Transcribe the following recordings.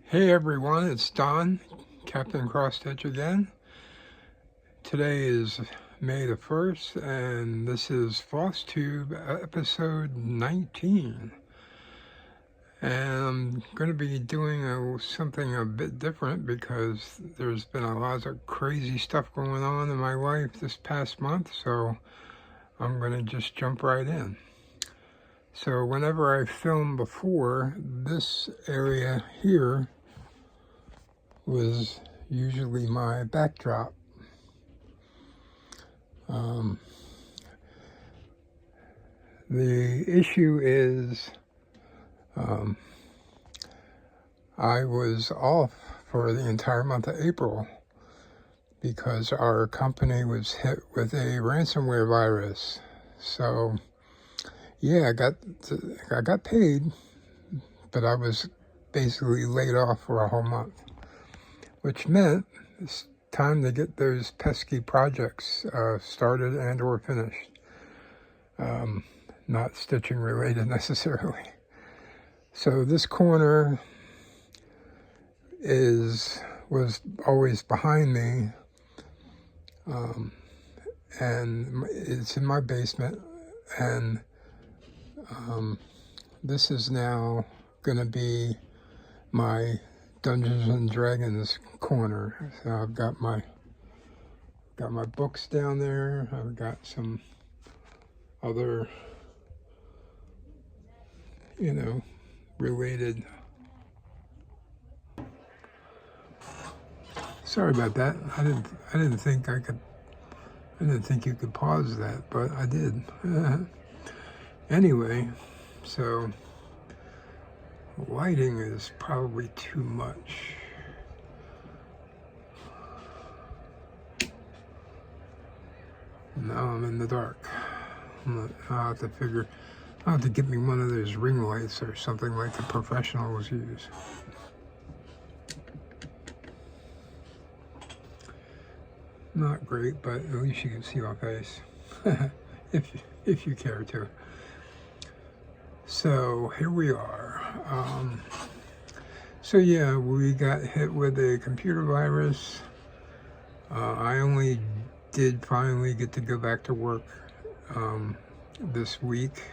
Hey everyone, it's Don, Captain Cross-Stitch again. Today is May the 1st, and this is Floss Tube episode 19. And I'm going to be doing something a bit different because there's been a lot of crazy stuff going on in my life this past month, so I'm going to just jump right in. So whenever I filmed before, this area here was usually my backdrop. The issue is I was off for the entire month of April because our company was hit with a ransomware virus. So yeah, I got paid, but I was basically laid off for a whole month, which meant it's time to get those pesky projects started and or finished. Not stitching related necessarily. So this corner was always behind me, and it's in my basement, and this is now going to be my Dungeons and Dragons corner. So I've got my books down there. I've got some other, related. Sorry about that. I didn't think you could pause that, but I did. Anyway, so lighting is probably too much. Now I'm in the dark. I'll have to get me one of those ring lights or something like the professionals use. Not great, but at least you can see my face, if you care to. So here we are. So yeah, we got hit with a computer virus. I only did finally get to go back to work this week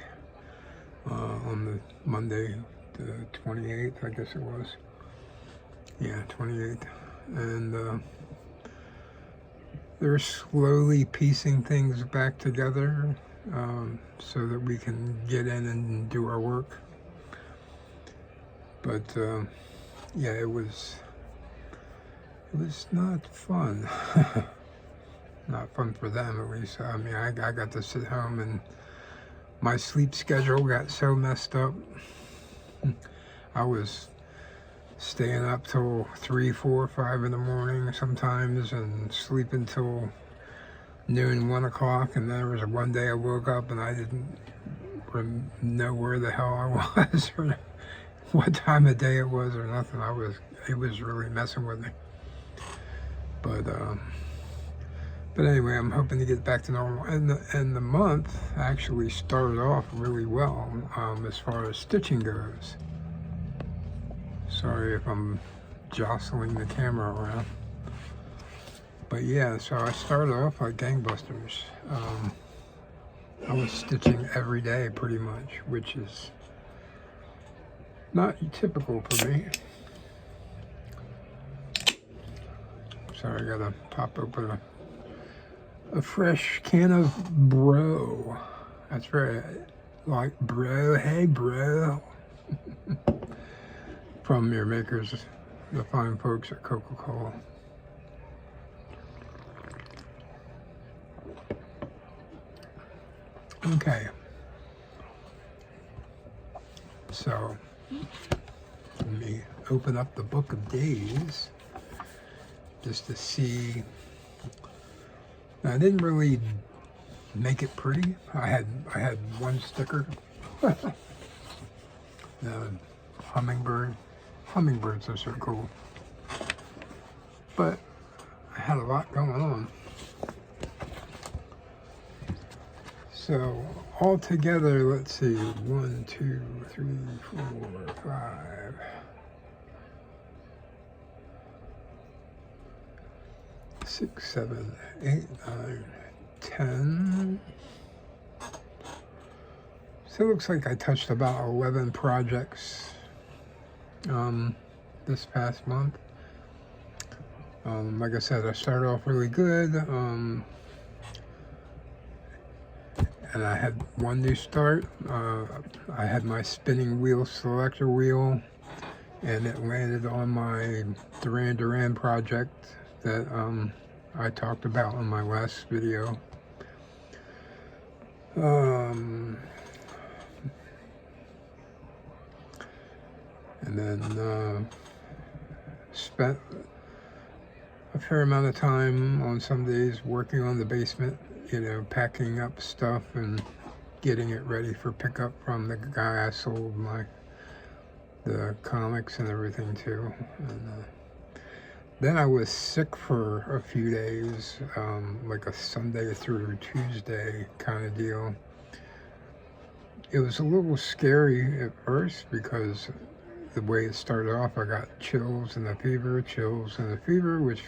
on the Monday, the 28th, I guess it was. Yeah, 28th. And they're slowly piecing things back together so that we can get in and do our work. But yeah, it was not fun. Not fun for them, at least. I mean, I got to sit home, and my sleep schedule got so messed up. I was staying up till 3, 4, 5 in the morning sometimes, and sleeping till noon, 1 o'clock. And there was one day I woke up and I didn't know where the hell I was or what time of day it was or nothing. It was really messing with me. But anyway, I'm hoping to get back to normal. And the month actually started off really well as far as stitching goes. Sorry if I'm jostling the camera around. But yeah, so I started off like gangbusters. I was stitching every day pretty much, which is not typical for me. Sorry, I gotta pop open a fresh can of bro. That's right, like bro, hey bro. From your makers, the fine folks at Coca-Cola. Okay. So, let me open up the Book of Days just to see. Now, I didn't really make it pretty. I had one sticker. The hummingbird. Hummingbirds are so cool. But I had a lot going on. So all together, let's see, 1, 2, 3, 4, 5. 6, 7, 8, 9, 10. So it looks like I touched about 11 projects this past month. Like I said, I started off really good, and I had one new start. I had my spinning wheel selector wheel, and it landed on my Duran Duran project that I talked about in my last video. And then spent a fair amount of time on some days working on the basement, packing up stuff and getting it ready for pickup from the guy I sold the comics and everything to. And then I was sick for a few days, like a Sunday through Tuesday kind of deal. It was a little scary at first because the way it started off, I got chills and a fever, which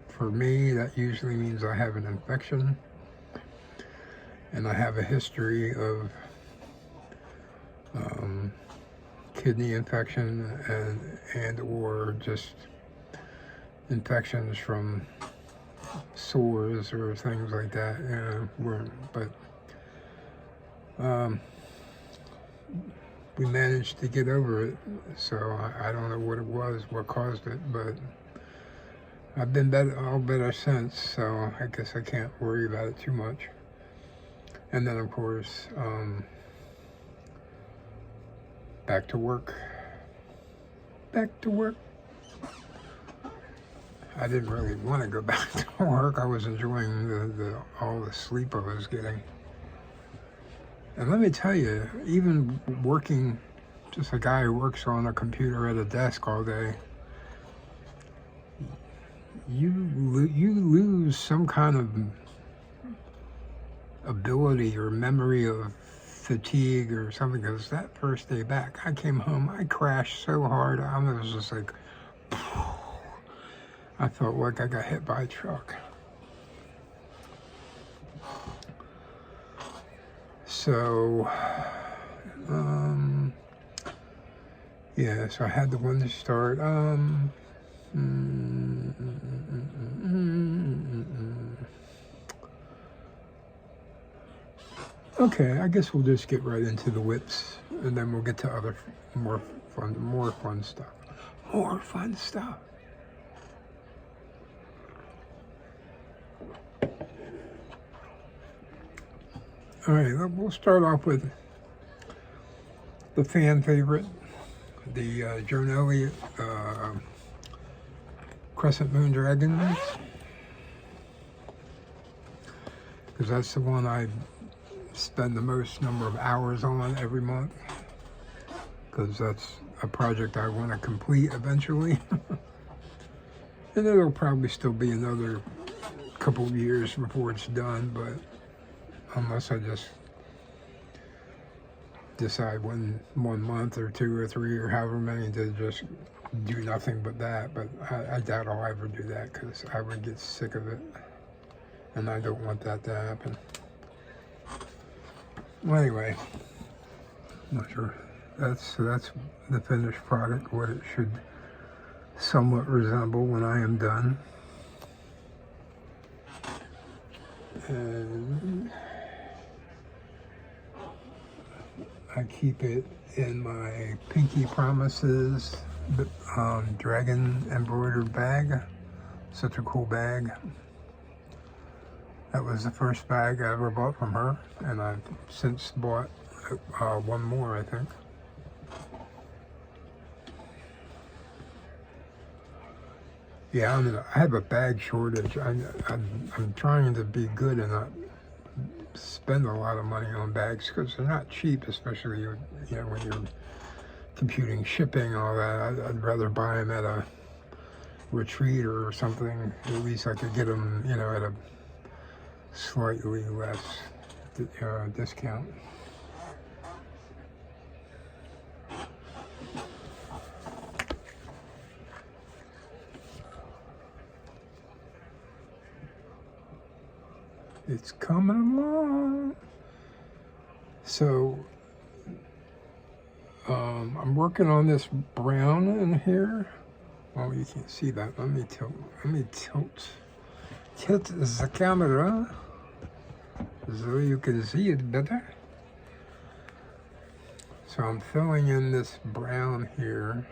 for me, that usually means I have an infection. And I have a history of kidney infection and or just infections from sores or things like that. We managed to get over it, so I don't know what it was, what caused it, but I've been all better since, so I guess I can't worry about it too much. And then, of course, back to work. I didn't really want to go back to work. I was enjoying all the sleep I was getting. And let me tell you, even working, just a guy who works on a computer at a desk all day, you lose some kind of ability or memory of fatigue or something. Because that first day back, I came home, I crashed so hard, I was just like, I felt like I got hit by a truck. So, yeah, so I had the one to start. Okay, I guess we'll just get right into the whips, and then we'll get to other more fun stuff. More fun stuff. All right, we'll start off with the fan favorite, the Joan Elliott Crescent Moon Dragons, because that's the one I spend the most number of hours on every month, because that's a project I want to complete eventually. And it'll probably still be another couple of years before it's done, but unless I just decide one month or 2 or 3 or however many to just do nothing but that. But I doubt I'll ever do that, because I would get sick of it, and I don't want that to happen. Well, anyway, not sure. That's the finished product, what it should somewhat resemble when I am done. And I keep it in my Pinky Promises dragon embroidered bag. Such a cool bag. That was the first bag I ever bought from her, and I've since bought one more, I think. Yeah, I have a bag shortage. I'm trying to be good and not spend a lot of money on bags, because they're not cheap, especially when you're computing shipping and all that. I'd rather buy them at a retreat or something. At least I could get them, at a slightly less discount. It's coming along. So I'm working on this brown in here. Oh, you can't see that. Let me tilt the camera so you can see it better. So I'm filling in this brown here.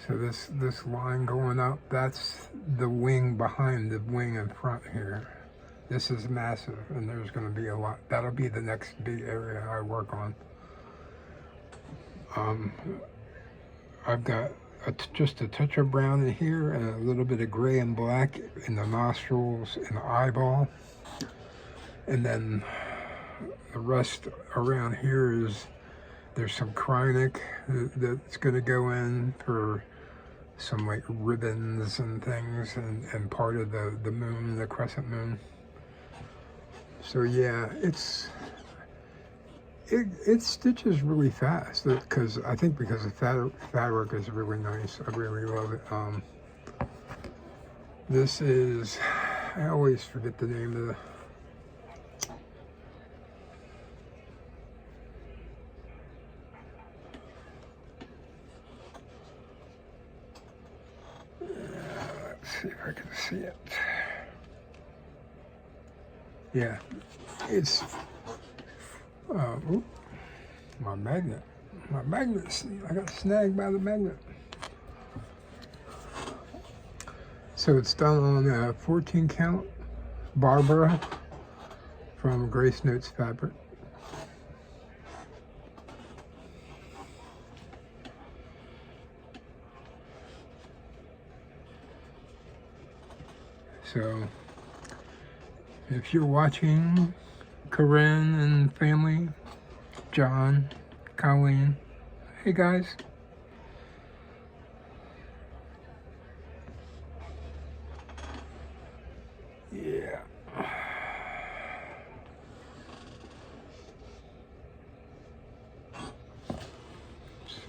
So this line going up, that's the wing behind the wing in front here. This is massive, and there's going to be a lot. That'll be the next big area I work on. I've got just a touch of brown in here and a little bit of gray and black in the nostrils and the eyeball. And then the rest around here is, there's some Krynic that's going to go in for some like ribbons and things, and part of the moon, the crescent moon. So yeah, it stitches really fast, because I think because the fabric is really nice. I really love it. This is, I always forget the name of the, let's see if I can see it. Yeah, it's, my magnet. I got snagged by the magnet. So it's done on a 14 count Barbara from Grace Notes Fabric. So if you're watching, Corinne and family, John, Colleen, hey guys. Yeah.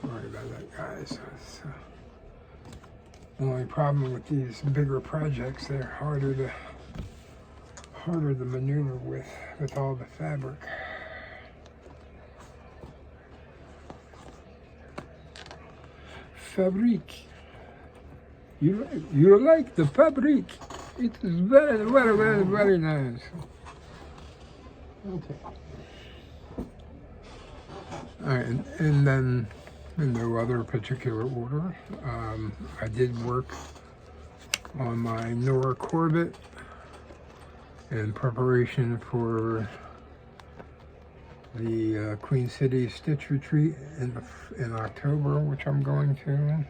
Sorry about that, guys. The only problem with these bigger projects, they're harder to maneuver with all the fabric. Fabric. You like the fabric? It is very, very, very, very nice. Okay. All right, and then in no other particular order, I did work on my Nora Corbett in preparation for the Queen City Stitch Retreat in October, which I'm going to.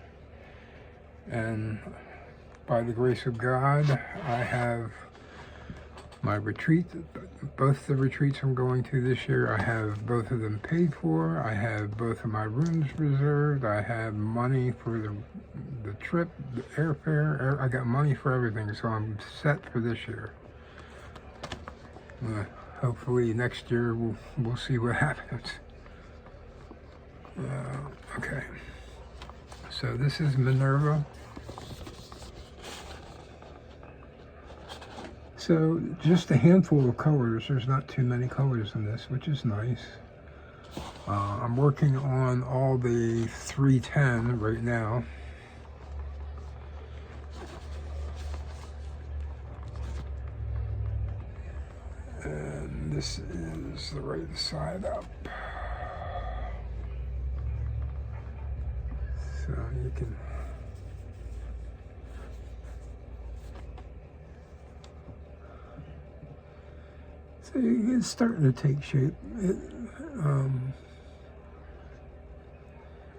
And by the grace of God, I have my retreat, both the retreats I'm going to this year, I have both of them paid for. I have both of my rooms reserved. I have money for the trip, the airfare. I got money for everything, so I'm set for this year. Hopefully next year we'll see what happens. Okay, so this is Minerva. So just a handful of colors. There's not too many colors in this, which is nice. I'm working on all the 310 right now. And this is the right side up. So you can, so it's starting to take shape.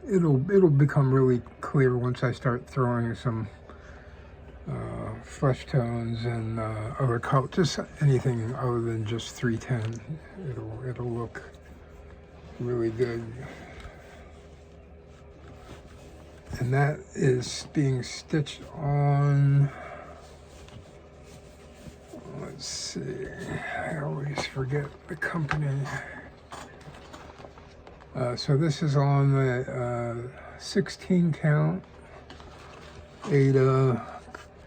It'll become really clear once I start throwing some flesh tones and other color, just anything other than just 310. It'll look really good. And that is being stitched on, let's see, I always forget the company. So this is on the 16 count Ada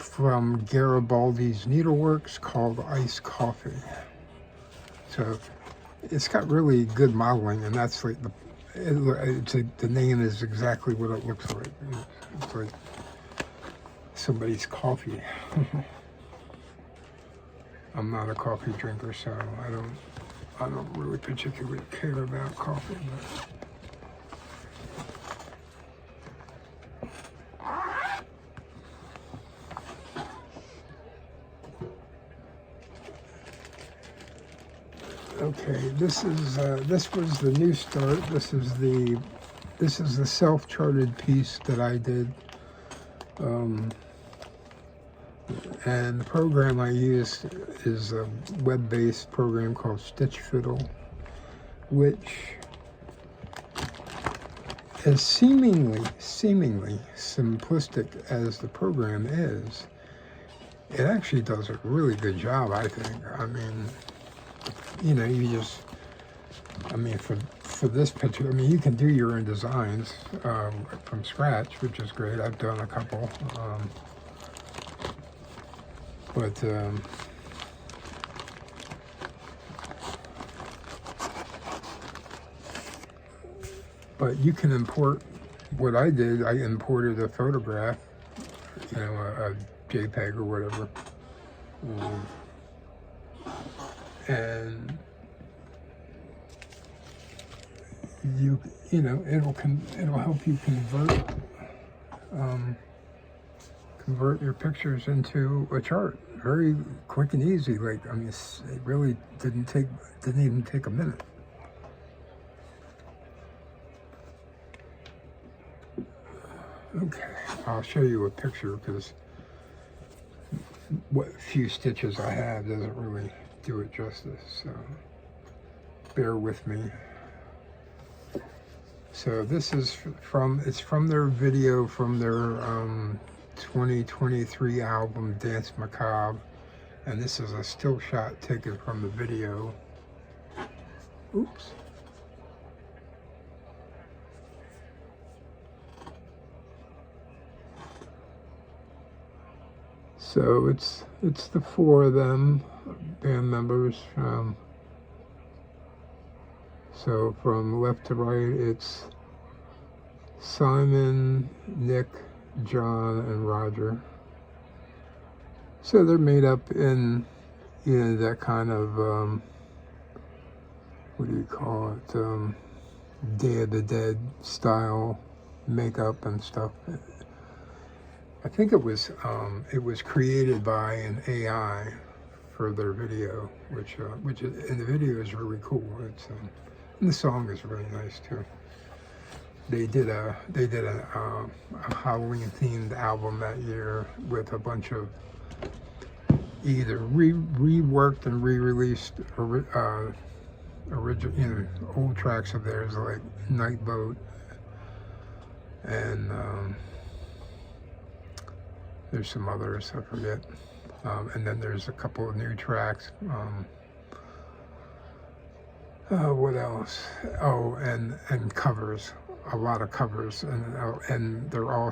from Garibaldi's Needleworks called Iced Coffee. So it's got really good modeling, and that's like the name is exactly what it looks like. It's like somebody's coffee. I'm not a coffee drinker, so I don't really particularly care about coffee, but okay, this was the new start. This is the self-charted piece that I did, and the program I used is a web-based program called Stitch Fiddle, which as seemingly simplistic as the program is, it actually does a really good job, I think. I mean, you know, for this picture, I mean, you can do your own designs from scratch, which is great. I've done a couple, but you can import. What I did, I imported a photograph, you know, a JPEG or whatever, and you know, it'll help you convert your pictures into a chart very quick and easy. Like, I mean, it really didn't even take a minute. Okay, I'll show you a picture because what few stitches I have doesn't really do it justice, so bear with me. So this is from their video from their 2023 album Dance Macabre, and this is a still shot taken from the video. Oops. So it's the four of them, band members. So from left to right, it's Simon, Nick, John, and Roger. So they're made up in, you know, that kind of, what do you call it, Day of the Dead style makeup and stuff. I think it was created by an AI for their video, which and the video is really cool. It's and the song is really nice too. They did a Halloween themed album that year with a bunch of either reworked and re-released original, you know, old tracks of theirs like Night Boat and there's some others, I forget. And then there's a couple of new tracks. What else? Oh, and covers. A lot of covers, and they're all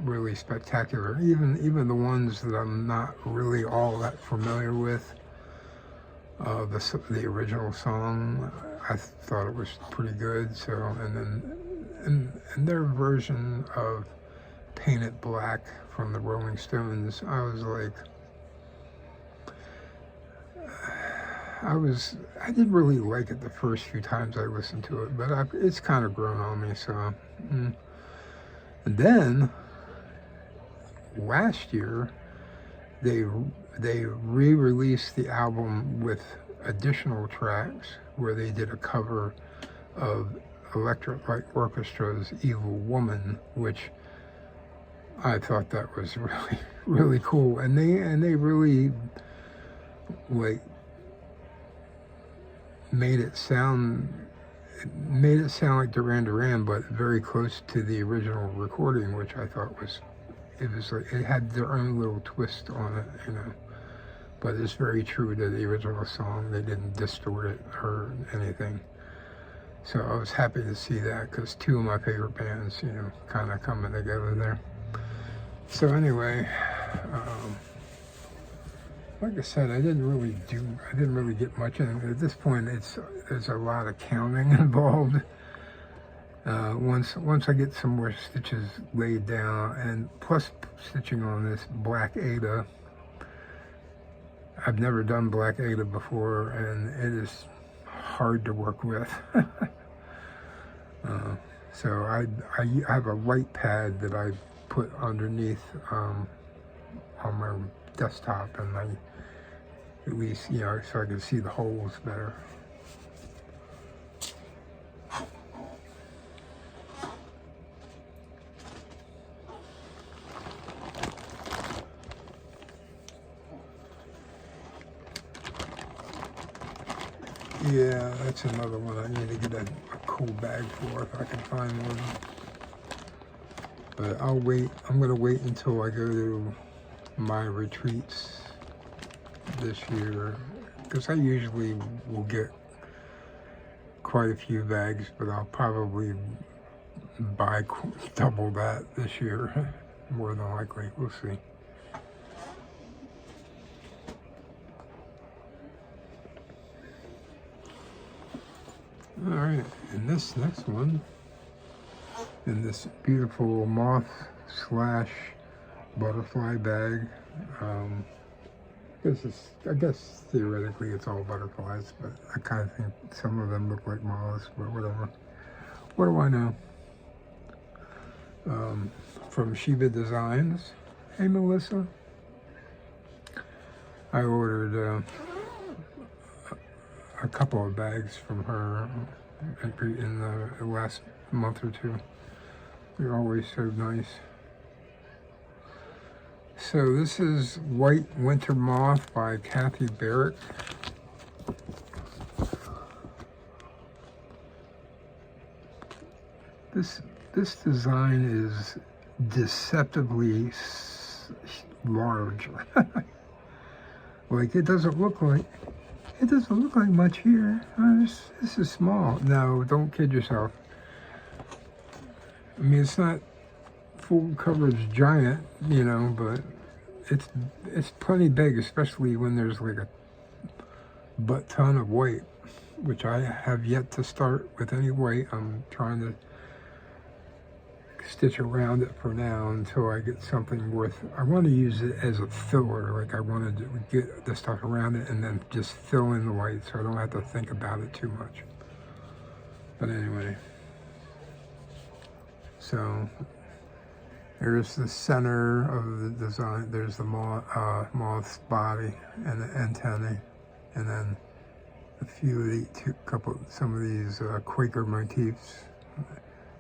really spectacular. Even the ones that I'm not really all that familiar with. The original song, I thought it was pretty good. So, and their version of Paint It Black from the Rolling Stones, I was like, I didn't really like it the first few times I listened to it, but it's kind of grown on me. So, and then last year they re-released the album with additional tracks where they did a cover of Electric Light Orchestra's Evil Woman, which I thought that was really, really cool. And they really, like, made it sound like Duran Duran, but very close to the original recording, which I thought it had their own little twist on it, you know. But it's very true to the original song. They didn't distort it or anything. So I was happy to see that because two of my favorite bands, you know, kind of coming together there. So anyway, Like I said, I didn't really get much in it. At this point, there's a lot of counting involved. Once I get some more stitches laid down, and plus stitching on this black Ada. I've never done black Ada before, and it is hard to work with. So I have a light pad that I put underneath on my desktop, and I at least, you know, so I can see the holes better. Yeah, that's another one I need to get a cool bag for if I can find one. But I'll wait. I'm going to wait until I go to my retreats this year, because I usually will get quite a few bags, but I'll probably buy double that this year, more than likely. We'll see. All right, and this next one, in this beautiful moth / butterfly bag. I guess theoretically it's all butterflies, but I kind of think some of them look like moths, but whatever. What do I know? From Shiva Designs. Hey, Melissa. I ordered a couple of bags from her in the last month or two. They're always so nice. So this is White Winter Moth by Kathy Barrett. This design is deceptively large. Like, it doesn't look like much here. This is small. No, don't kid yourself. I mean, it's not full coverage giant, you know, but it's plenty big, especially when there's like a butt ton of white, which I have yet to start with any white. I'm trying to stitch around it for now until I get something worth. I want to use it as a filler. Like, I want to get the stuff around it and then just fill in the white, so I don't have to think about it too much. But anyway, so there's the center of the design. There's the moth's body and the antennae, and then a few of the some of these Quaker motifs.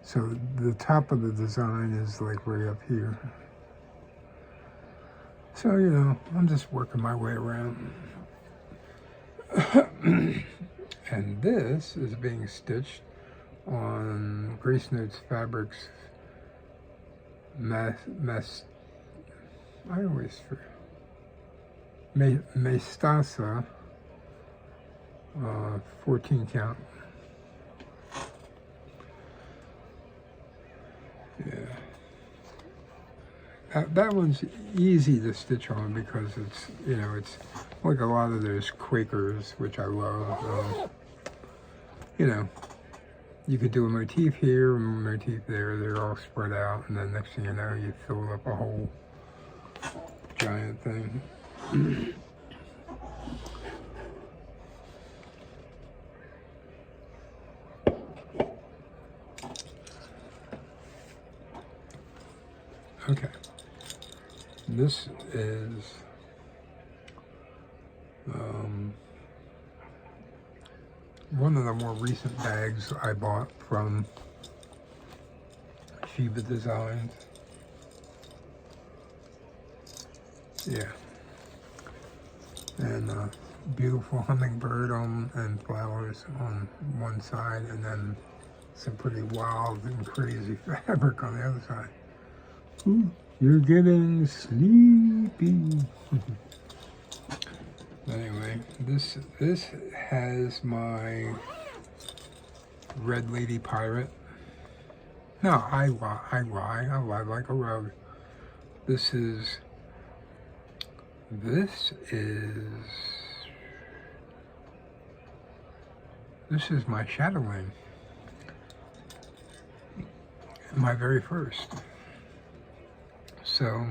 So the top of the design is like right up here. So, you know, I'm just working my way around. And this is being stitched on Grace Notes Fabrics Mestasa 14 count. Yeah, that one's easy to stitch on because it's, you know, it's like a lot of those Quakers, which I love. You know, you could do a motif here and a motif there. They're all spread out, and then next thing you know, you fill up a whole giant thing. Okay, this is one of the more recent bags I bought from Shiva Designs. Yeah, and beautiful hummingbird and flowers on one side, and then some pretty wild and crazy fabric on the other side. Ooh, you're getting sleepy. Anyway, this has my Red Lady Pirate. No, I lie like a rug. This is This is my shadowing, my very first. So,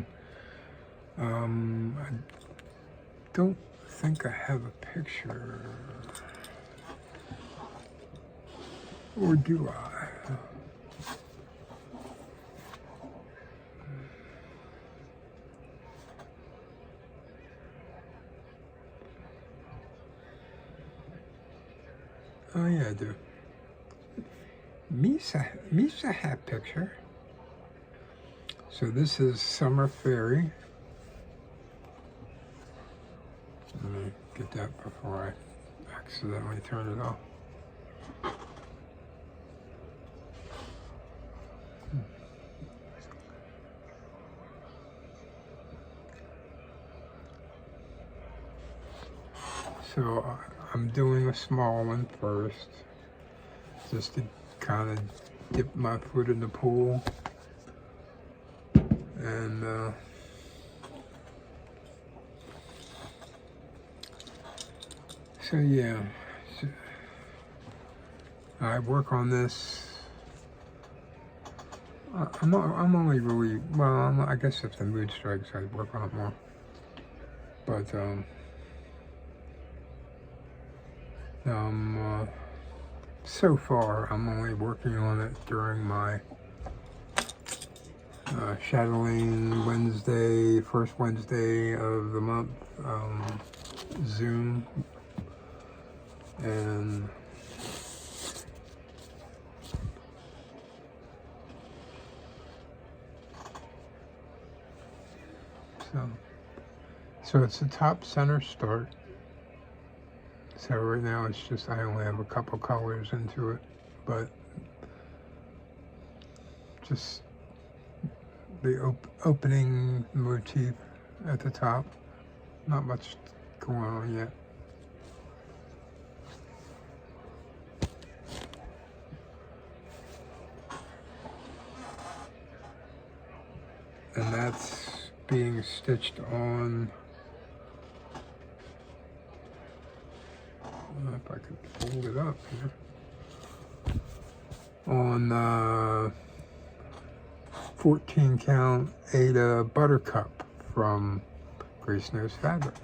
I don't think I have a picture, or do I? Oh yeah, I do. Misa hat picture. So this is Summer Fairy. Let me get that before I accidentally turn it off. So I'm doing a small one first, just to kind of dip my foot in the pool. And so yeah, so I work on this. I'm only really, well, I guess if the mood strikes, I work on it more. But so far, I'm only working on it during my shadowing Wednesday, first Wednesday of the month, Zoom, and so it's the top center start. So right now it's just, I only have a couple colors into it, but just the opening motif at the top. Not much going on yet. And that's being stitched on, if I could hold it up here, on 14 count Ada Buttercup from Grace Knows Fabrics.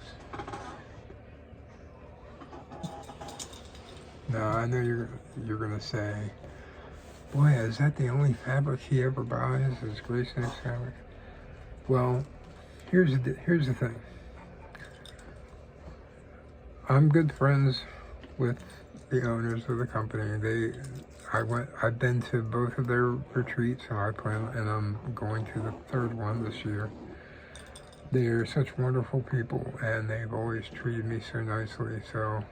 Now I know you're gonna say, boy, is that the only fabric he ever buys, is Grace Knows Fabric? Well, here's the thing. I'm good friends with the owners of the company. I've been to both of their retreats, and I'm going to the third one this year. They're such wonderful people, and they've always treated me so nicely. So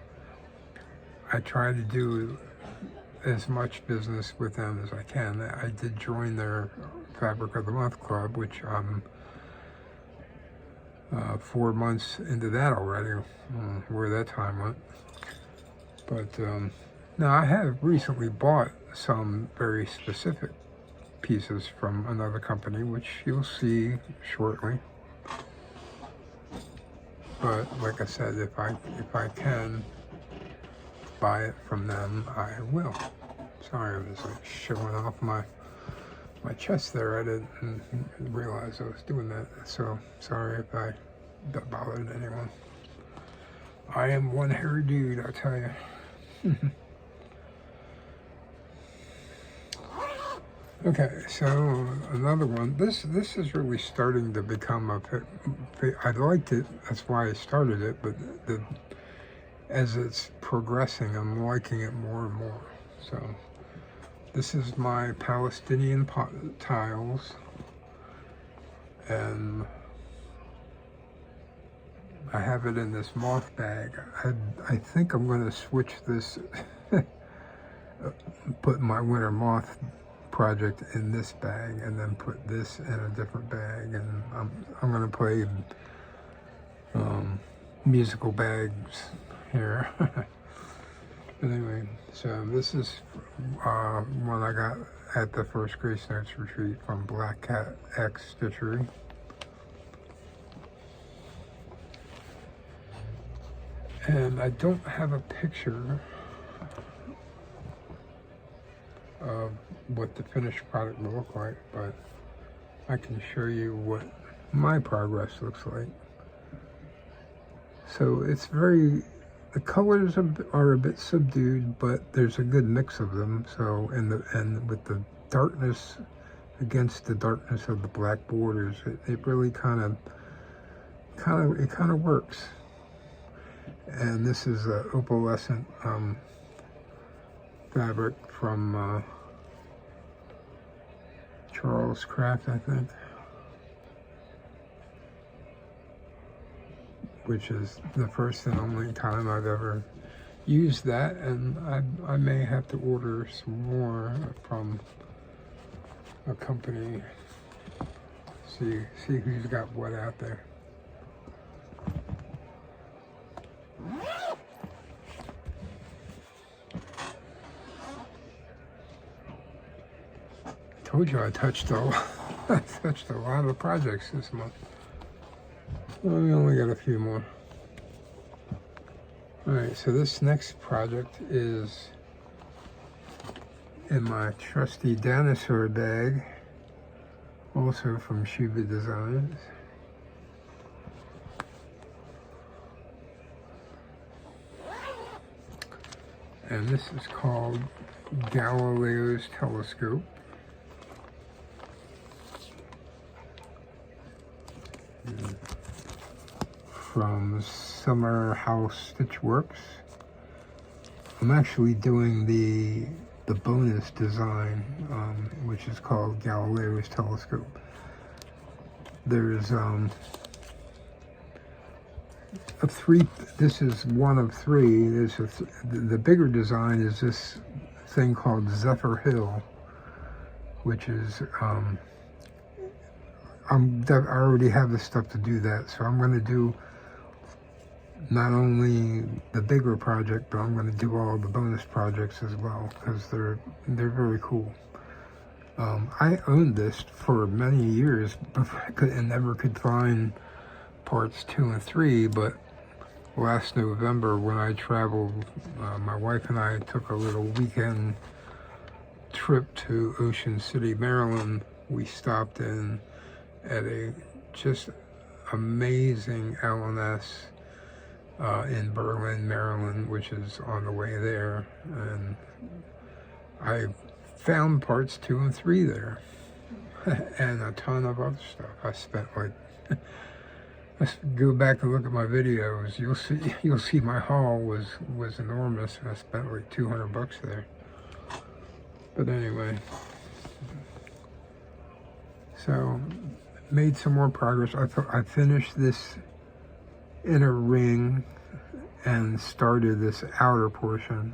I try to do as much business with them as I can. I did join their Fabric of the Month Club, which I'm 4 months into that already, where that time went. But now I have recently bought some very specific pieces from another company, which you'll see shortly. But like I said, if I can buy it from them, I will. Sorry, I was like showing off my chest there. I didn't realize I was doing that. So sorry if that bothered anyone. I am one hairy dude, I'll tell you. Okay, so another one. This is really starting to become I liked it. That's why I started it. But as it's progressing, I'm liking it more and more. So this is my Palestinian tiles, and I have it in this moth bag. I think I'm going to switch this, put my winter moth project in this bag, and then put this in a different bag, and I'm going to play musical bags here. But anyway, so this is one I got at the first Grace Notes retreat from Black Cat X Stitchery. And I don't have a picture of what the finished product will look like, but I can show you what my progress looks like. So it's the colors are a bit subdued, but there's a good mix of them. So, and with the darkness against the darkness of the black borders, it really kind of works. And this is a opalescent fabric from Charles Craft, I think, which is the first and only time I've ever used that, and I may have to order some more from a company. See who's got what out there. Told you I touched a lot of projects this month. Well, we only got a few more. Alright, so this next project is in my trusty dinosaur bag, also from Shuba Designs. And this is called Galileo's Telescope. From Summer House Stitch Works. I'm actually doing the bonus design, which is called Galileo's Telescope. There's this is one of three. There's the bigger design is this thing called Zephyr Hill, which is I already have the stuff to do that, so I'm going to do not only the bigger project, but I'm going to do all the bonus projects as well, because they're very cool. I owned this for many years and never could find parts 2 and 3, but last November when I traveled, my wife and I took a little weekend trip to Ocean City, Maryland. We stopped in at a just amazing L&S in Berlin, Maryland, which is on the way there, and I found parts 2 and 3 there, and a ton of other stuff. I spent like, let's go back and look at my videos. You'll see my haul was enormous, and I spent like $200 there. But anyway, so made some more progress. I finished this inner ring and started this outer portion.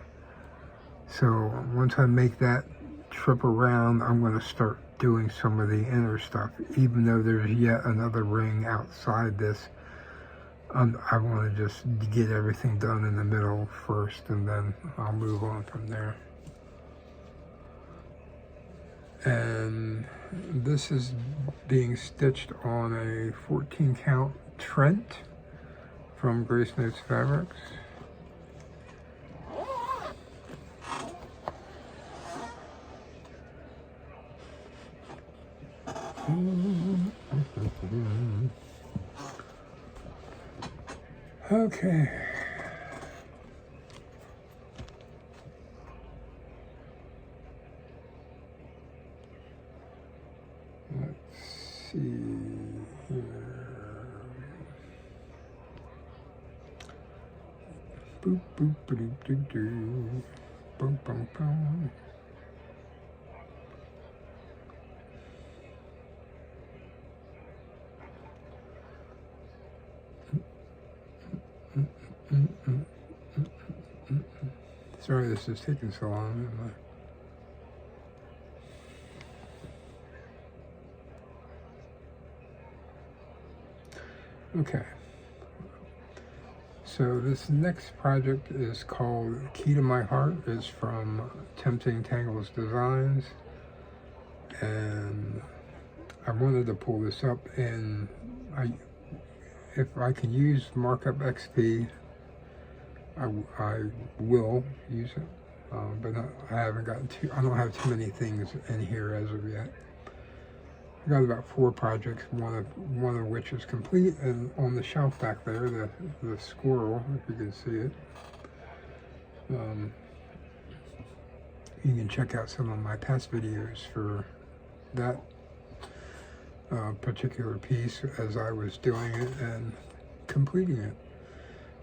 So once I make that trip around, I'm going to start doing some of the inner stuff, even though there's yet another ring outside this. I want to just get everything done in the middle first, and then I'll move on from there. And this is being stitched on a 14 count Trent from Grace Notes Fabrics. Okay. Let's see here. Boop, boop, boop, doo, doo. Boom, boom, boom. Sorry this is taking so long. Okay. So this next project is called Key to My Heart. It's from Tempting Tangles Designs. And I wanted to pull this up, and if I can use Markup XP, I will use it, but I haven't gotten I don't have too many things in here as of yet. I got about 4 projects, one of which is complete, and on the shelf back there, the squirrel, if you can see it. You can check out some of my past videos for that particular piece as I was doing it and completing it.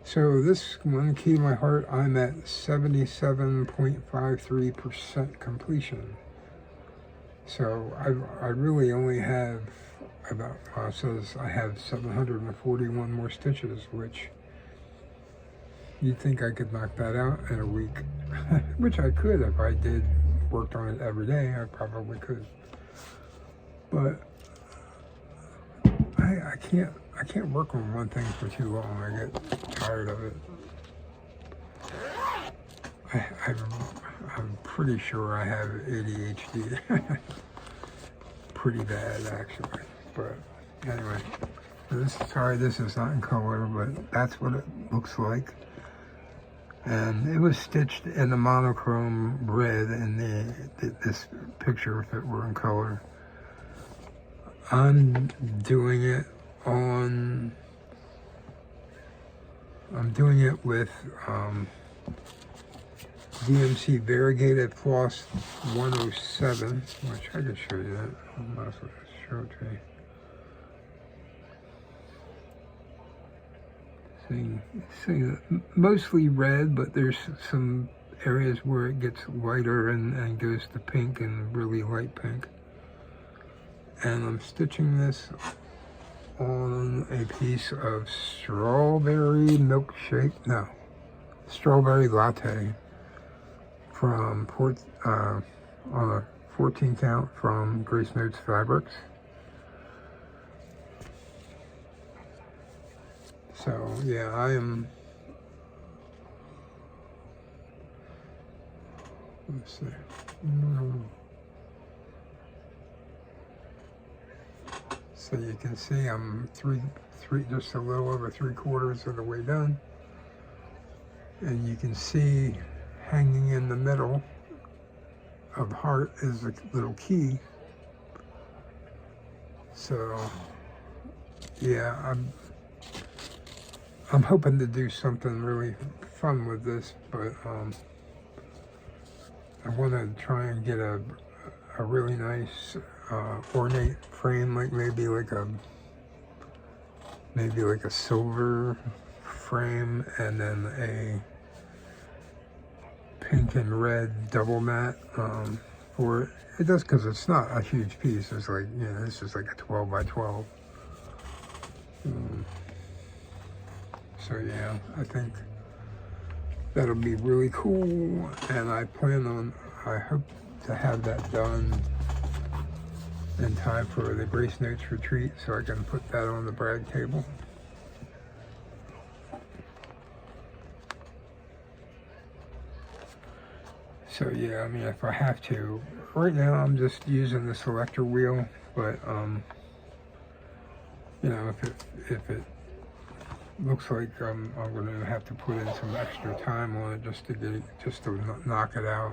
So this one, key to my heart, I'm at 77.53% completion. So I really only have about, it says I have 741 more stitches, which you'd think I could knock that out in a week, which I could if I worked on it every day. I probably could, but I can't work on one thing for too long. I get tired of it. I'm pretty sure I have ADHD. Pretty bad, actually. But anyway, sorry this is not in color, but that's what it looks like. And it was stitched in the monochrome red in this picture if it were in color. I'm doing it with DMC variegated floss 107, which I could show you that. I'm not supposed to show it to you. See, mostly red, but there's some areas where it gets lighter and goes to pink and really light pink. And I'm stitching this on a piece of strawberry latte from on a 14 count from Grace Notes Fabrics. So yeah, let's see. So you can see I'm just a little over 3/4 of the way done. And you can see hanging in the middle of heart is a little key. So yeah, I'm hoping to do something really fun with this, but I want to try and get a really nice ornate frame, like maybe like a silver frame, and then a pink and red double mat for it. It does, because it's not a huge piece. It's like, this is like a 12 by 12. So yeah, I think that'll be really cool, and I hope to have that done in time for the Grace Notes retreat, so I can put that on the brag table. So yeah, I mean, if I have to, right now I'm just using the selector wheel, but if it looks like I'm going to have to put in some extra time on it just to knock it out,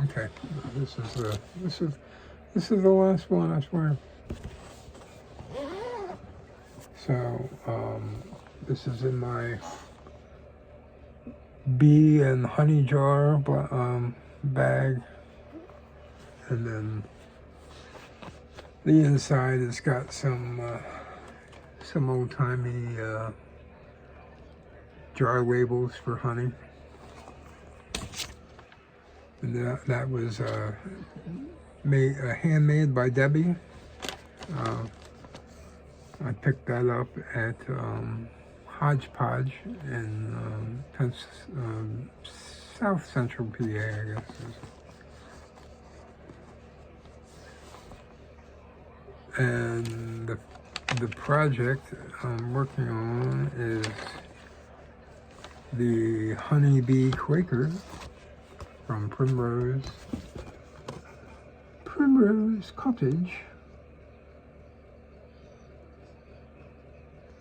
Okay, this is the last one, I swear. So this is in my bee and honey jar bag, and then the inside has got some old-timey jar labels for honey. And that was handmade by Debbie. I picked that up at Hodgepodge in South Central PA, I guess. And the project I'm working on is the Honeybee Quaker from Primrose Cottage.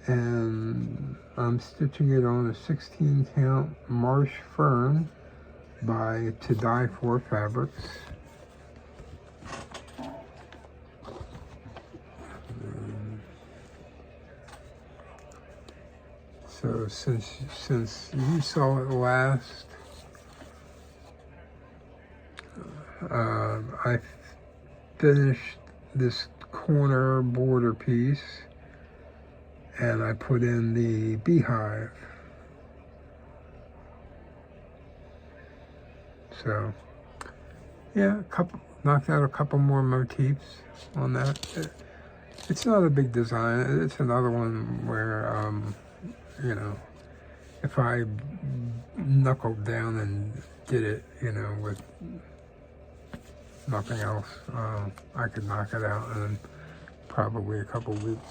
and I'm stitching it on a 16 count Marsh Fern by To Die For Fabrics. So since you saw it last, I finished this corner border piece and I put in the beehive. So yeah, knocked out a couple more motifs on that. It's not a big design. It's another one where you know, if I knuckled down and did it, you know, with nothing else, I could knock it out in probably a couple weeks.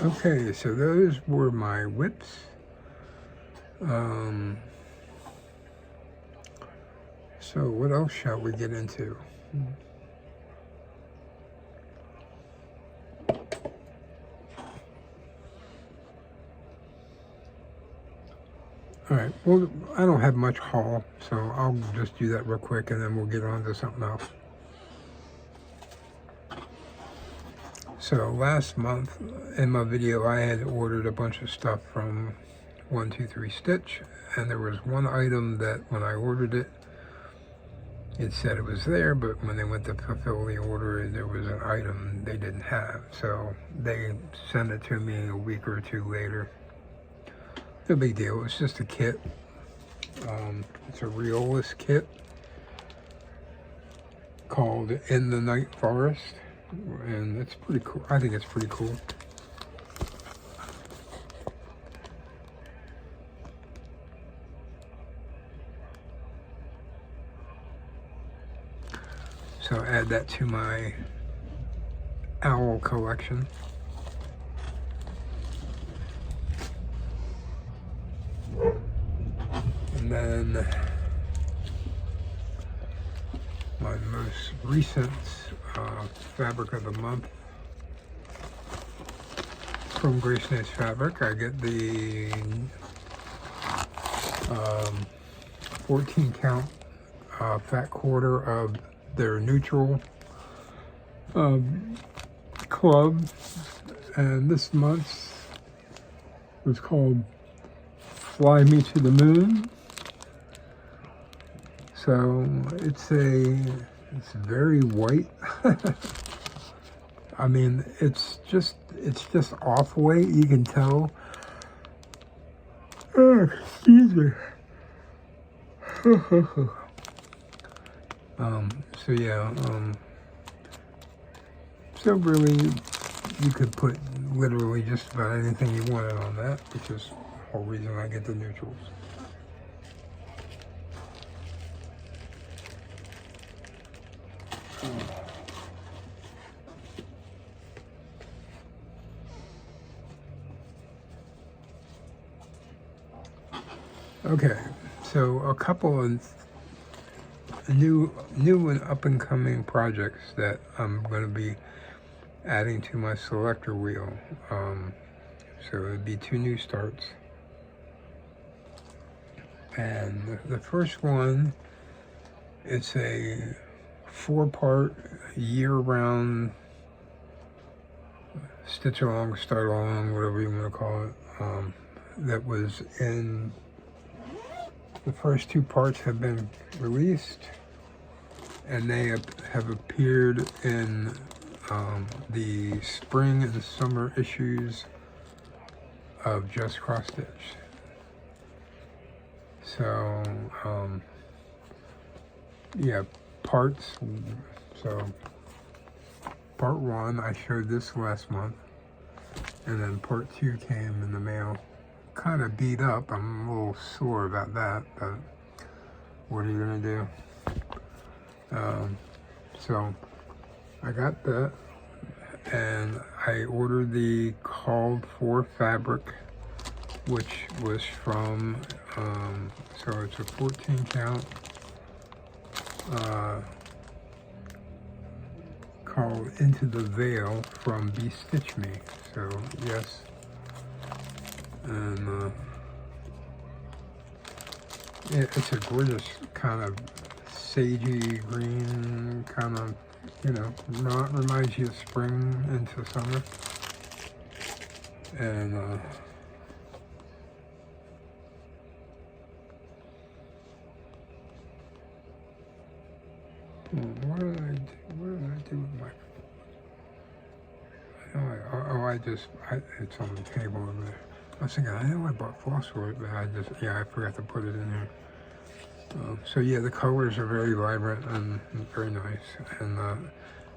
Okay, so those were my whips. So what else shall we get into? All right, well, I don't have much haul, so I'll just do that real quick and then we'll get on to something else. So last month in my video, I had ordered a bunch of stuff from 123 Stitch, and there was one item that when I ordered it, it said it was there, but when they went to fulfill the order, there was an item they didn't have. So they sent it to me a week or two later. No big deal, it's just a kit. It's a Riolis kit called In the Night Forest, and it's pretty cool. I think it's pretty cool. So add that to my owl collection. And then my most recent fabric of the month from Grace Knits Fabric, I get the 14 count fat quarter of their neutral club, and this month's was called Fly Me to the Moon. So it's very white. I mean, it's just off white. You can tell. Oh, excuse me. So yeah, so really you could put literally just about anything you wanted on that, which is the whole reason I get the neutrals. Okay, so a couple of new and up and coming projects that I'm going to be adding to my selector wheel. So it'd be 2 new starts. And the first one, it's a 4-part year-round stitch along, start along, whatever you want to call it. That was in the first 2 parts have been released, and they have appeared in the spring and summer issues of Just Cross Stitch. So yeah, parts. So part 1, I showed this last month, and then part 2 came in the mail. Kind of beat up. I'm a little sore about that, but what are you gonna do? So I got that, and I ordered the called for fabric, which was from So it's a 14 count called Into the Veil from Be Stitch Me. So yes, and it's a gorgeous kind of sagey green, kind of, you know, reminds you of spring into summer. And what did I do with my? It's on the table over there. I was thinking, I know I bought floss for it, but I forgot to put it in there. So yeah, the colors are very vibrant and very nice. And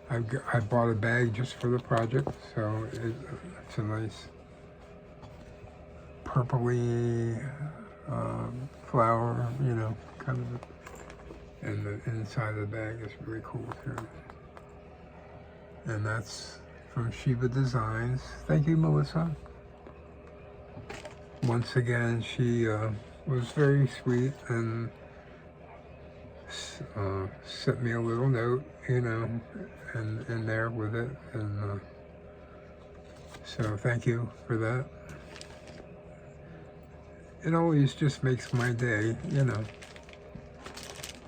I bought a bag just for the project, so it's a nice purpley flower, you know, kind of. And the inside of the bag is really cool too. And that's from Shiva Designs. Thank you, Melissa. Once again, she was very sweet and sent me a little note, you know, and in there with it. And so thank you for that. It always just makes my day, you know.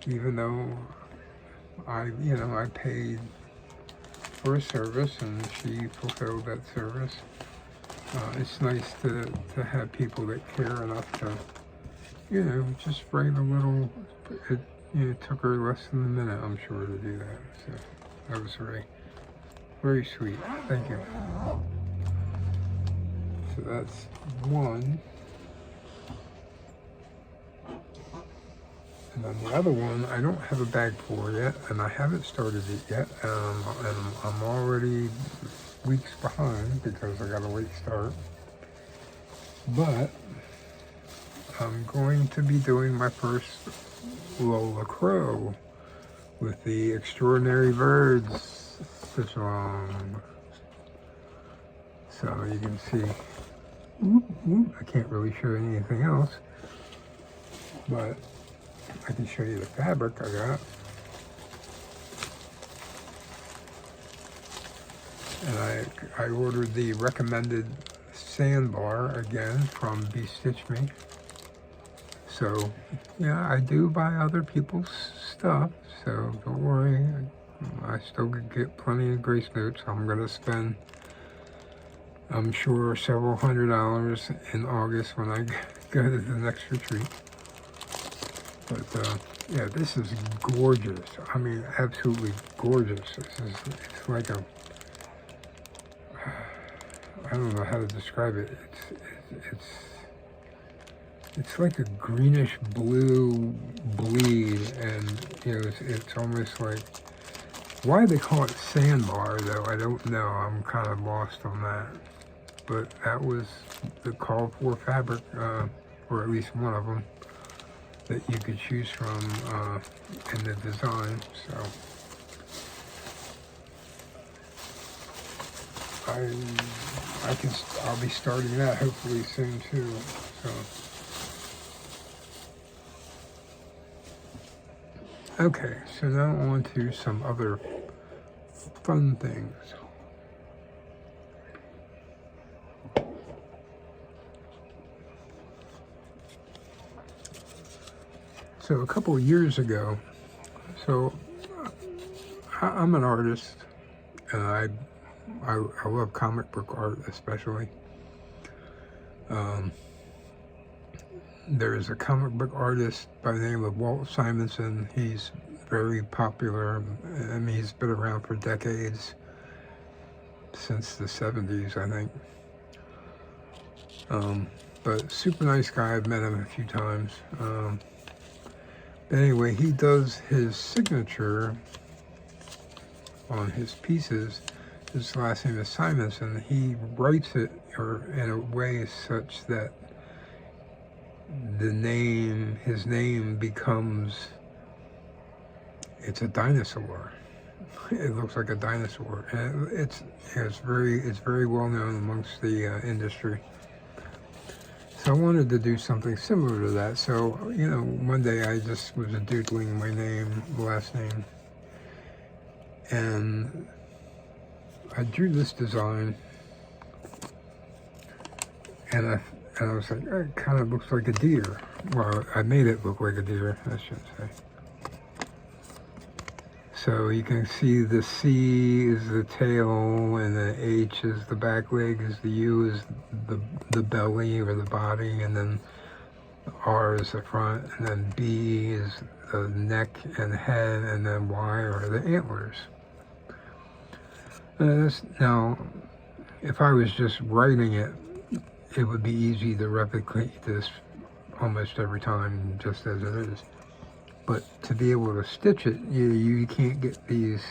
Even though I paid for a service and she fulfilled that service. It's nice to have people that care enough to, you know, just write a little. It took her less than a minute, I'm sure, to do that. So that was very, very sweet. Thank you. So that's one. And then the other one, I don't have a bag for yet, and I haven't started it yet. And I'm already weeks behind because I got a late start. But I'm going to be doing my first Lola Crow with the Extraordinary Birds stitch along. So you can see, I can't really show you anything else, but I can show you the fabric I got. And I ordered the recommended sandbar again from Be Stitch Me. So yeah, I do buy other people's stuff, so don't worry. I still get plenty of grace notes. I'm gonna spend, I'm sure, several $100s in August when I go to the next retreat. But yeah, this is gorgeous. I mean, absolutely gorgeous. It's like a, I don't know how to describe it. It's like a greenish blue bleed, and you know, it's almost like, why they call it sandbar though, I don't know. I'm kind of lost on that. But that was the call for fabric, or at least one of them, that you could choose from in the design. So I'll be starting that hopefully soon too. So okay, so now on to some other fun things. So a couple of years ago, so I'm an artist, and I love comic book art especially. There's a comic book artist by the name of Walt Simonson. He's very popular. I mean, he's been around for decades, since the 70s, I think. But super nice guy. I've met him a few times. But anyway, he does his signature on his pieces. His last name is Simonson. He writes it in a way such that his name becomes, it's a dinosaur. It looks like a dinosaur. And it's very well known amongst the industry. So I wanted to do something similar to that. So, you know, one day I just was doodling my name, last name, and I drew this design, and I was like, it kind of looks like a deer. Well, I made it look like a deer, I should say. So you can see the C is the tail, and the H is the back legs, the U is the belly or the body, and then R is the front, and then B is the neck and head, and then Y are the antlers. Now, if I was just writing it, it would be easy to replicate this almost every time, just as it is. But to be able to stitch it, you can't get these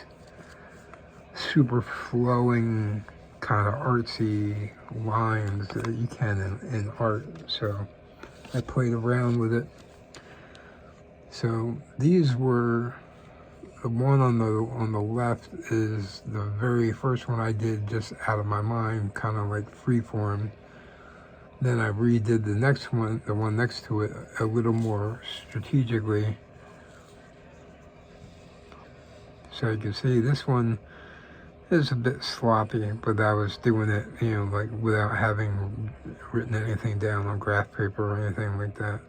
super flowing, kind of artsy lines that you can in art. So I played around with it. So these were, the one on the left is the very first one I did just out of my mind, kind of like freeform. Then I redid the next one, the one next to it, a little more strategically. So you can see this one is a bit sloppy, but I was doing it, you know, like without having written anything down on graph paper or anything like that.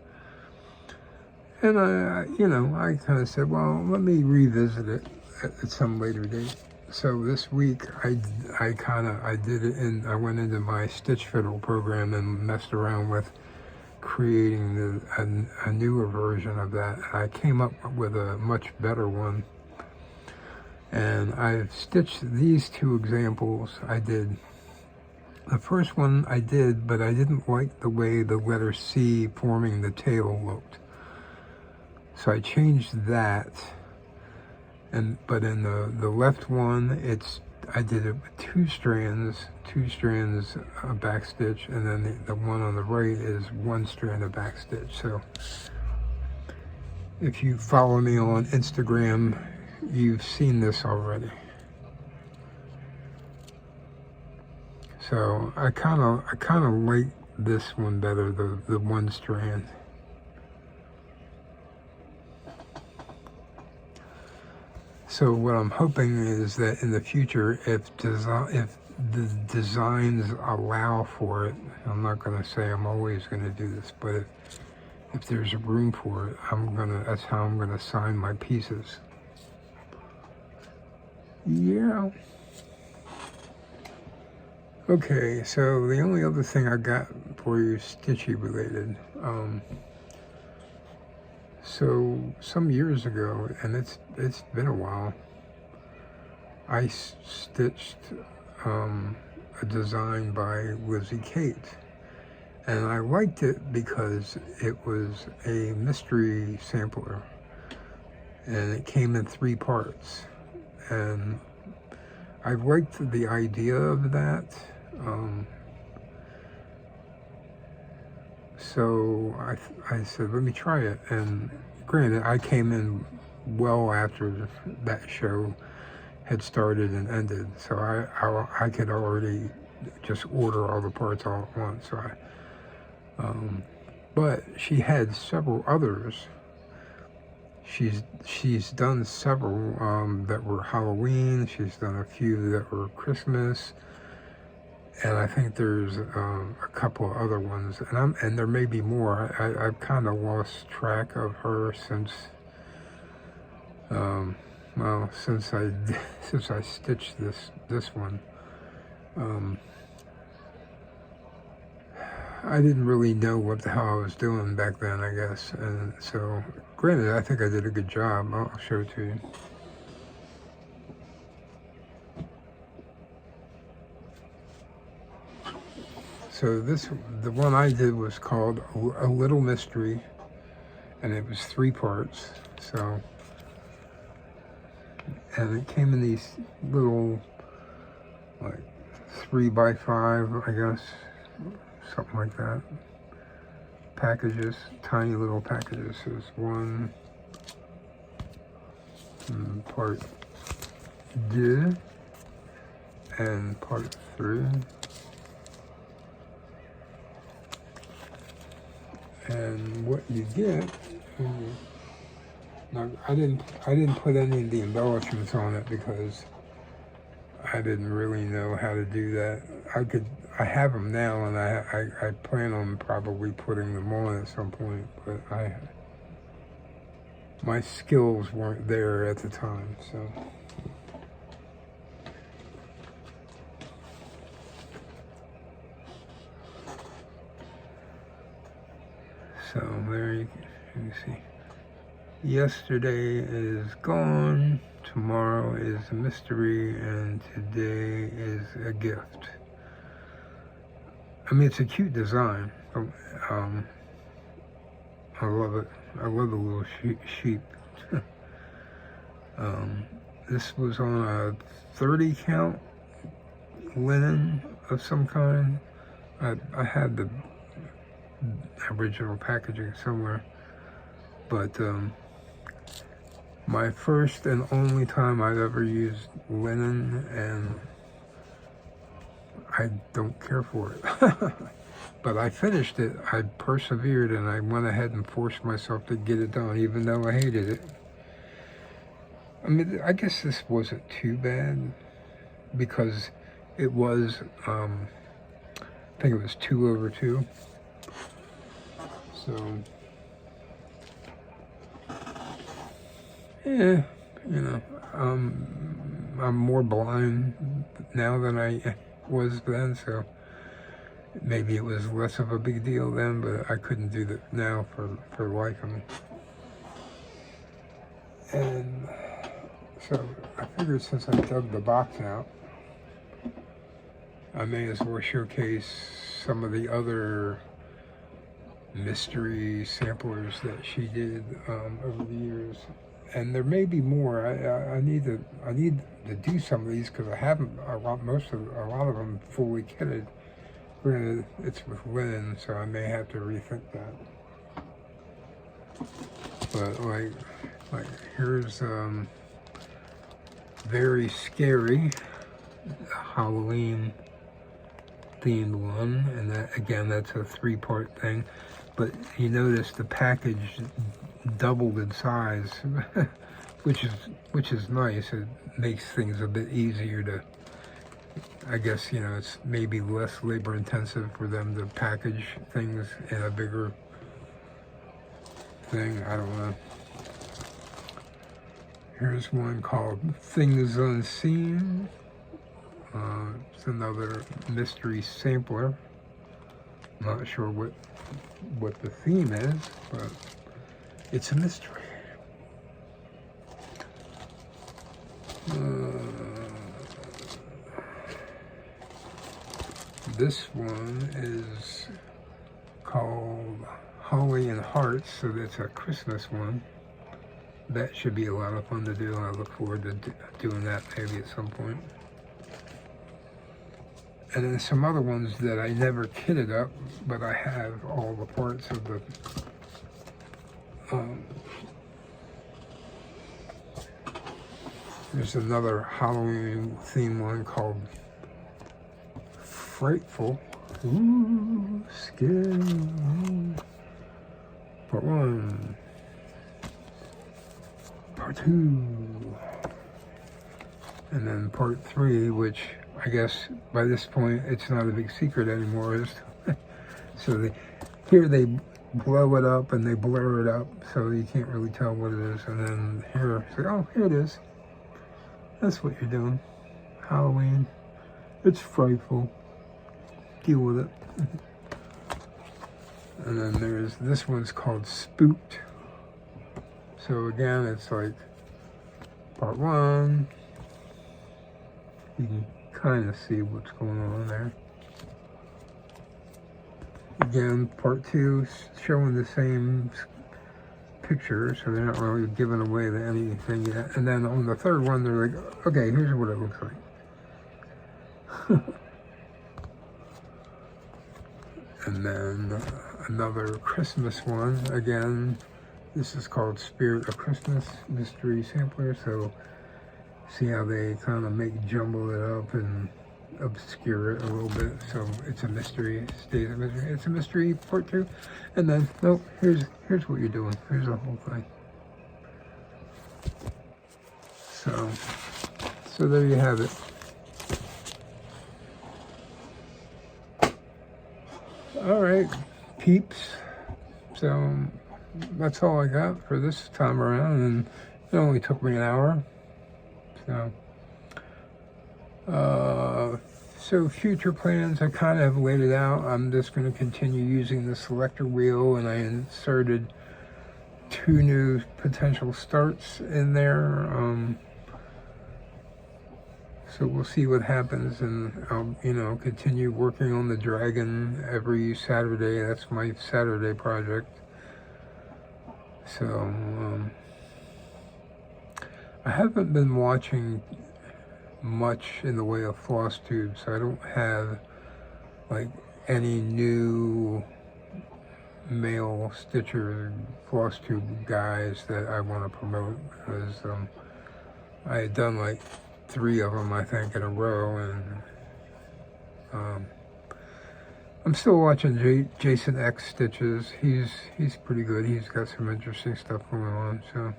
And you know, I kind of said, well, let me revisit it at some later date. So this week, I did it, and I went into my Stitch Fiddle program and messed around with creating a newer version of that. I came up with a much better one. And I've stitched these two examples. I did the first one I did, but I didn't like the way the letter C forming the tail looked. So I changed that. But in the left one, I did it with two strands of back stitch, and then the one on the right is one strand of back stitch. So if you follow me on Instagram, you've seen this already. So I kind of like this one better, the one strand. So what I'm hoping is that in the future, if the designs allow for it, I'm not going to say I'm always going to do this, but if there's room for it, that's how I'm going to sign my pieces. Yeah. Okay, so the only other thing I got for you is stitchy related. So some years ago, and it's been a while, I stitched a design by Lizzie Kate, and I liked it because it was a mystery sampler, and it came in 3 parts, and I liked the idea of that. So I said, let me try it. And granted, I came in well after that show had started and ended, so I could already just order all the parts all at once. So but she had several others. She's done several that were Halloween. She's done a few that were Christmas. And I think there's a couple of other ones, and there may be more. I've kind of lost track of her since since I stitched this one. I didn't really know what the hell I was doing back then, I guess, and so granted, I think I did a good job. I'll show it to you. So the one I did was called A Little Mystery, and it was 3 parts. So, and it came in these little, like 3x5, I guess, something like that, packages, tiny little packages. There's one, part 2, and part 3. And what you get, now I didn't put any of the embellishments on it because I didn't really know how to do that. I have them now, and I plan on probably putting them on at some point, but my skills weren't there at the time, so. So there you see. Yesterday is gone, tomorrow is a mystery, and today is a gift. I mean, it's a cute design. I love it. I love the little sheep. This was on a 30 count linen of some kind. I had the original packaging somewhere, but my first and only time I've ever used linen, and I don't care for it. But I finished it. I persevered, and I went ahead and forced myself to get it done, even though I hated it. I mean, I guess this wasn't too bad because it was, I think it was 2/2. So, yeah, you know, I'm more blind now than I was then, so maybe it was less of a big deal then, but I couldn't do that now for liking. And so I figured since I dug the box out, I may as well showcase some of the other mystery samplers that she did over the years. And there may be more. I need to do some of these because I haven't a lot of them fully kitted. Granted, it's with linen, so I may have to rethink that. But like here's very scary Halloween themed one, and that again, that's a 3-part thing. But you notice the package doubled in size, which is nice. It makes things a bit easier to, I guess, you know, it's maybe less labor intensive for them to package things in a bigger thing. I don't know. Here's one called Things Unseen. It's another mystery sampler. Not sure what the theme is, but it's a mystery. This one is called Holly and Hearts, so that's a Christmas one. That should be a lot of fun to do, and I look forward to doing that maybe at some point. And then some other ones that I never kitted up, but I have all the parts of the there's another Halloween theme one called Frightful. Ooh, scary. Part 1. Part 2. And then part 3, which I guess by this point it's not a big secret anymore. So here they blow it up and they blur it up, so you can't really tell what it is. And then here, it's like, oh, here it is. That's what you're doing. Halloween. It's frightful. Deal with it. And then there's, this one's called Spooked. So again, it's like part 1. You can kind of see what's going on there. Again, part 2, showing the same picture, so they're not really giving away anything yet. And then on the third one, they're like, okay, here's what it looks like. And then another Christmas one. Again, this is called Spirit of Christmas Mystery Sampler. So see how they kind of jumble it up and obscure it a little bit, so it's a mystery. Stays a mystery. It's a mystery part 2, and then nope. Here's what you're doing. Here's the whole thing. So there you have it. All right, peeps. So that's all I got for this time around, and it only took me an hour. So future plans, I kind of have laid it out. I'm just going to continue using the selector wheel, and I inserted 2 new potential starts in there. So we'll see what happens, and I'll, continue working on the dragon every Saturday. That's my Saturday project. So, I haven't been watching much in the way of Floss Tube, so I don't have, like, any new male stitcher Floss Tube guys that I want to promote, because I had done, like, 3 of them, I think, in a row, and I'm still watching Jason X Stitches. He's pretty good. He's got some interesting stuff going on, so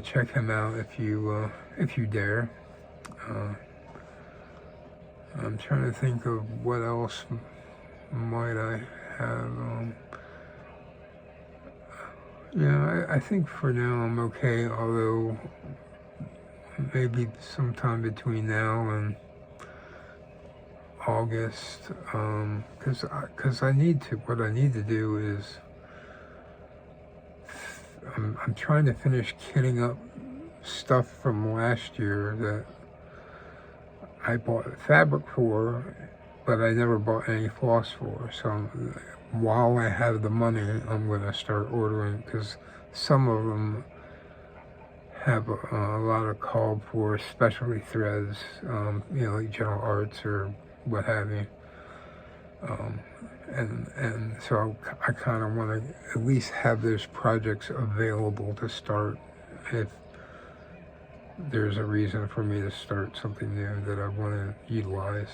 check him out if you dare. I'm trying to think of what else might I have. I think for now I'm okay, although maybe sometime between now and August, because what I need to do is I'm trying to finish kitting up stuff from last year that I bought fabric for, but I never bought any floss for. So while I have the money, I'm going to start ordering, because some of them have a lot of called for specialty threads, like General Arts or what have you. And so I kind of want to at least have those projects available to start if there's a reason for me to start something new that I want to utilize.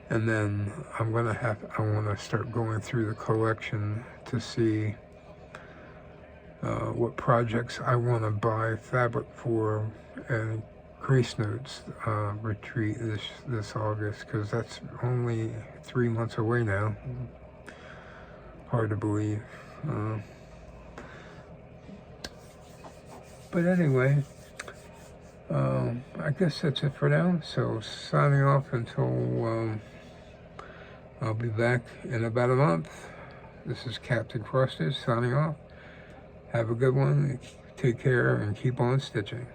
And then I want to start going through the collection to see what projects I want to buy fabric for, and Grace Notes retreat this August, because that's only 3 months away now. Hard to believe. But anyway, I guess that's it for now. So signing off until I'll be back in about a month. This is Captain Frosted signing off. Have a good one. Take care and keep on stitching.